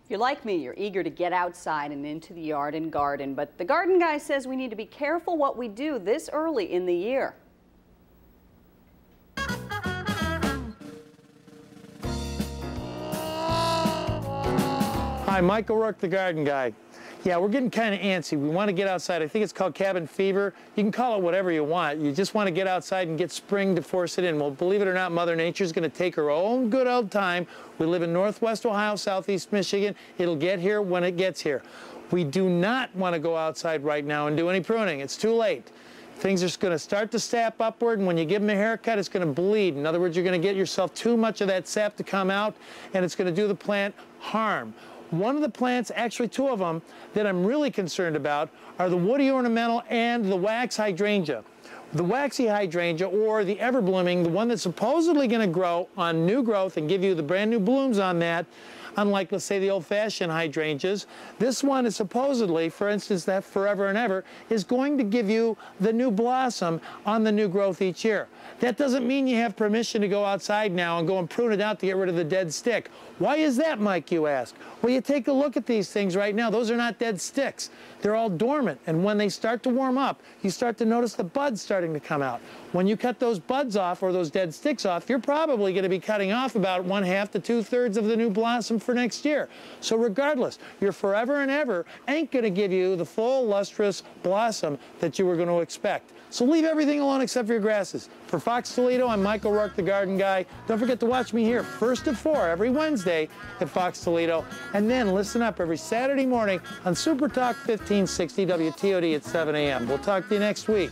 If you're like me, you're eager to get outside and into the yard and garden, but the garden guy says we need to be careful what we do this early in the year. Hi, Mike O'Rourke, the garden guy. Yeah, we're getting kind of antsy. We want to get outside. I think it's called cabin fever. You can call it whatever you want. You just want to get outside and get spring to force it in. Well, believe it or not, Mother Nature's going to take her own good old time. We live in Northwest Ohio, Southeast Michigan. It'll get here when it gets here. We do not want to go outside right now and do any pruning. It's too late. Things are going to start to sap upward, and when you give them a haircut, it's going to bleed. In other words, you're going to get yourself too much of that sap to come out, and it's going to do the plant harm. One of the plants, actually two of them, that I'm really concerned about are the woody ornamental and the wax hydrangea. The waxy hydrangea, or the ever-blooming, the one that's supposedly going to grow on new growth and give you the brand new blooms on that, unlike, let's say, the old-fashioned hydrangeas. This one is supposedly, for instance, that forever and ever, is going to give you the new blossom on the new growth each year. That doesn't mean you have permission to go outside now and go and prune it out to get rid of the dead stick. Why is that, Mike, you ask? Well, you take a look at these things right now. Those are not dead sticks. They're all dormant, and when they start to warm up, you start to notice the buds starting to come out. When you cut those buds off, or those dead sticks off, you're probably going to be cutting off about 1/2 to 2/3 of the new blossom for next year. So regardless, your forever and ever ain't going to give you the full lustrous blossom that you were going to expect. So leave everything alone except for your grasses. For Fox Toledo, I'm Mike O'Rourke, the garden guy. Don't forget to watch me here first at 4 every Wednesday at Fox Toledo, and then listen up every Saturday morning on Super Talk 1560 WTOD at 7 a.m. We'll talk to you next week.